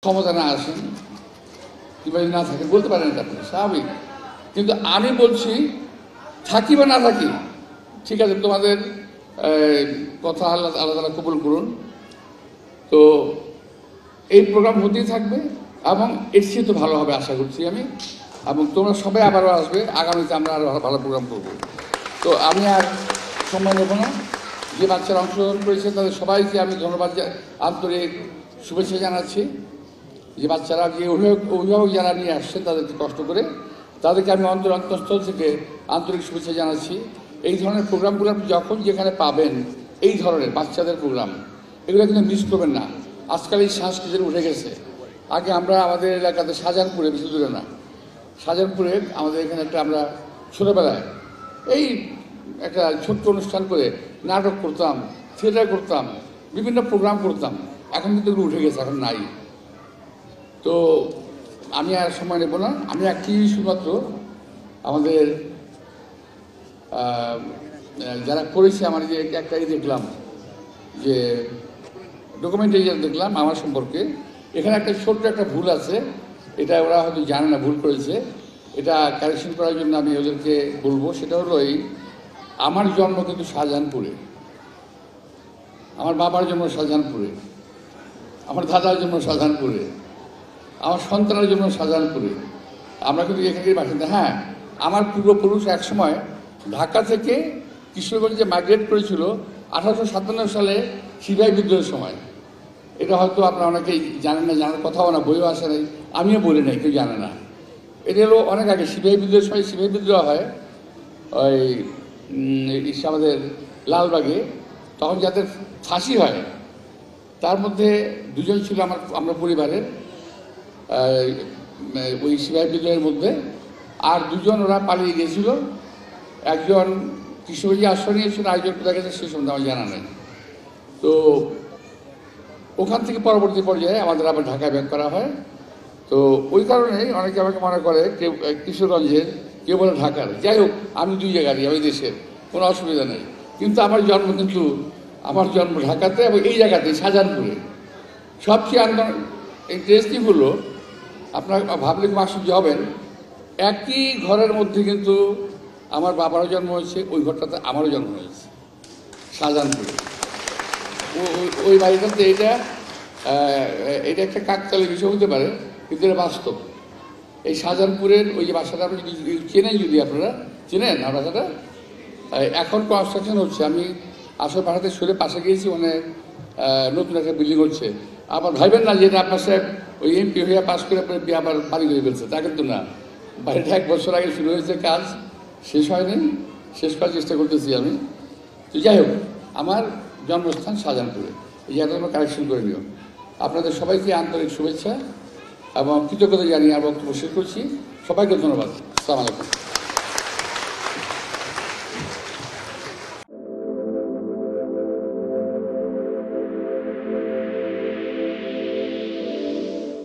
ক্ষমতা না আসেন কিংবা না থাকে বলতে পারেন এটা আপনি স্বাভাবিক, কিন্তু আমি বলছি থাকি বা না থাকি ঠিক আছে, তোমাদের কথা আলাদা আলাদা কবুল করুন। তো এই প্রোগ্রাম হতেই থাকবে এবং এর চেয়ে তো ভালো হবে আশা করছি আমি, এবং তোমরা সবাই আবারও আসবে, আগামীতে আমরা আরও ভালো প্রোগ্রাম করবো। তো আমি আর সময় নেব না, যে বাচ্চারা অংশগ্রহণ করেছে তাদের সবাইকে আমি ধন্যবাদ আন্তরিক শুভেচ্ছা জানাচ্ছি। যে বাচ্চারা যে অভিভাবক যারা নিয়ে আসছেন তাদেরকে কষ্ট করে, তাদেরকে আমি অন্তঃস্থল থেকে আন্তরিক শুভেচ্ছা জানাচ্ছি। এই ধরনের প্রোগ্রামগুলো আপনি যখন যেখানে পাবেন, এই ধরনের বাচ্চাদের প্রোগ্রাম এগুলো কিন্তু মিস করবেন না। আজকাল এই সংস্কৃতি উঠে গেছে। আগে আমরা আমাদের এলাকাতে শাহজাহানপুরে, বেশি দূরে না, শাহজাহানপুরে আমাদের এখানে একটা আমরা ছোটোবেলায় এই একটা ছোট্ট অনুষ্ঠান করে নাটক করতাম, থিয়েটার করতাম, বিভিন্ন প্রোগ্রাম করতাম। এখন কিন্তু এগুলো উঠে গেছে, এখন নাই। তো আমি আর সময় নেব না, আমি একটি শুধুমাত্র আমাদের যারা করেছে আমার যে একটাই দেখলাম যে ডকুমেন্টারি দেখলাম আমার সম্পর্কে, এখানে একটা ছোট্ট একটা ভুল আছে, এটা ওরা হয়তো জানে না ভুল করেছে, এটা কারেকশন করার জন্য আমি ওদেরকে বলবো। সেটা হলো এই, আমার জন্ম কিন্তু শাহজাহানপুরে, আমার বাবার জন্ম শাহজাহানপুরে, আমার দাদার জন্ম শাহজাহানপুরে, আমার সন্তানের জন্য শাহজাহানপুরে, আমরা কিন্তু এখানকার বাসিন্দা। হ্যাঁ, আমার পূর্বপুরুষ একসময় ঢাকা থেকে কিশোরগঞ্জে মাইগ্রেট করেছিল 1857 সালে সিপাহী বিদ্রোহের সময়। এটা হয়তো আপনারা অনেকেই জানেন না, জানার কথাও না, বইও আসে নাই, আমিও বলি নাই, কেউ জানে না। এটা হলো অনেক আগে, সিপাহী বিদ্রোহের সময় সিপাহী বিদ্রোহ হয় ওই আমাদের লালবাগে। তখন যাদের ফাঁসি হয় তার মধ্যে দুজন ছিল আমরা পরিবারের ওই সিপাহী বিদ্রোহের মধ্যে, আর দুজন ওরা পালিয়ে গিয়েছিল। একজন কিশোরী আশ্রয় নিয়েছিল, আরেকজন কোথায় গেছে সে সম্বন্ধে আমার জানা নেই। তো ওখান থেকে পরবর্তী পর্যায়ে আমাদের আবার ঢাকায় ব্যাক করা হয়। তো ওই কারণেই অনেকে আমাকে মনে করে কেউ কিশোরগঞ্জের, কেউ বলে ঢাকার। যাই হোক, আমি দুই জায়গারই, আমি দেশের, কোনো অসুবিধা নেই। কিন্তু আমার জন্ম ঢাকাতে এবং এই জায়গাতে শাহজাহানপুরে। সবচেয়ে ইন্টারেস্টিং হলো, আপনার ভাবলে খুব আশ্চর্য হবেন, একই ঘরের মধ্যে কিন্তু আমার বাবারও জন্ম হয়েছে, ওই ঘরটাতে আমারও জন্ম হয়েছে শাহজাহানপুরে। ওই বাড়িটাতে এটা একটা কাকতালীয় বিষয় হতে পারে, কিন্তু এটা বাস্তব। এই শাহজাহানপুরের ওই যে বাসাটা আপনি চেনেন, যদি আপনারা চেনেন আর বাসাটা, এখন কনস্ট্রাকশন হচ্ছে। আমি আসল বাসাতে সরে পাশে গিয়েছি, মানে নতুন একটা বিল্ডিং হচ্ছে। আবার ভাইবেন না যে এটা আপনার সাহেব ওই এমপি হয়ে পাস করে আবার বাড়ি হয়ে ফেলছে, তা কিন্তু না। বাড়িটা 1 বছর আগে শুরু হয়েছে, কাজ শেষ হয়নি, শেষ করার চেষ্টা করতেছি আমি। তো যাই হোক, আমার জন্মস্থান শাহজাহানপুরে, এই জায়গাটা কারেকশন করে নিও। আপনাদের সবাইকে আন্তরিক শুভেচ্ছা এবং কৃতজ্ঞতা জানিয়ে আর বক্তব্য শেষ করছি। সবাইকে ধন্যবাদ। আসসালামু আলাইকুম।